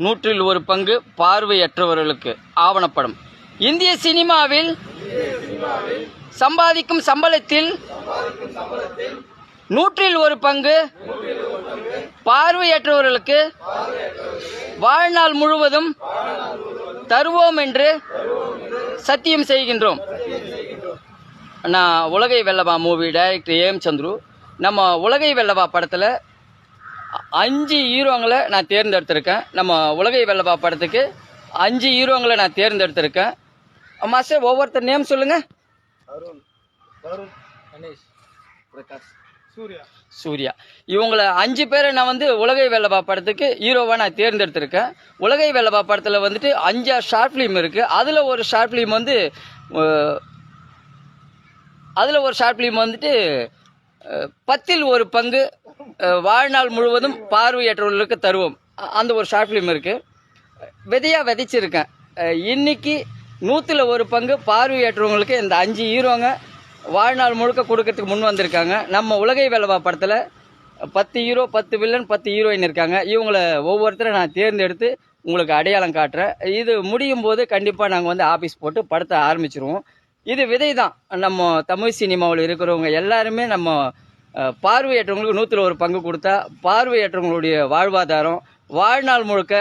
100% பார்வையற்றவர்களுக்கு ஆவணப்படம். இந்திய சினிமாவில் சம்பாதிக்கும் சம்பளத்தில் 100% பார்வையற்றவர்களுக்கு வாழ்நாள் முழுவதும் தருவோம் என்று சத்தியம் செய்கின்றோம். நான் உலகை வெல்லவா மூவி டைரக்டர் ஏஎம் சந்துரு. நம்ம உலகை வெல்லவா படத்தில் 5 ஹீரோங்களை நான் தேர்ந்தெடுத்திருக்கேன். நம்ம உலகை வெல்லவா படத்துக்கு 5 ஹீரோங்களை நான் தேர்ந்தெடுத்திருக்கேன். மாஸ்டர் ஒவ்வொருத்தர் நேம் சொல்லுங்க. சூர்யா. இவங்களை 5 பேரை நான் உலகை வெல்லவா படத்துக்கு ஹீரோவாக நான் தேர்ந்தெடுத்திருக்கேன். உலகை வெல்லவா படத்தில் 5 ஷார்ட் ஃபிலிம் இருக்குது. அதில் ஒரு ஷார்ட் ஃபிலிம் 10% வாழ்நாள் முழுவதும் பார்வையற்றவர்களுக்கு தருவோம். அந்த ஒரு ஷார்ட் ஃபிலிம் இருக்குது. விதையாக விதைச்சிருக்கேன். இன்னைக்கு 100% பார்வையற்றவங்களுக்கு இந்த 5 ஹீரோங்க வாழ்நாள் முழுக்க கொடுக்கறதுக்கு முன் வந்திருக்காங்க. நம்ம உலகை வெல்லவா படத்தில் 10 ஹீரோ 10 வில்லன் 10 ஹீரோயின் இருக்காங்க. இவங்களை ஒவ்வொருத்தரை நான் தேர்ந்தெடுத்து உங்களுக்கு அடையாளம் காட்டுறேன். இது முடியும் போது கண்டிப்பாக நாங்கள் ஆஃபீஸ் போட்டு படத்தை ஆரம்பிச்சிருவோம். இது விதை தான். நம்ம தமிழ் சினிமாவில் இருக்கிறவங்க எல்லாருமே நம்ம பார்வையற்றவங்களுக்கு 100% கொடுத்தா பார்வையற்றவங்களுடைய வாழ்வாதாரம் வாழ்நாள் முழுக்க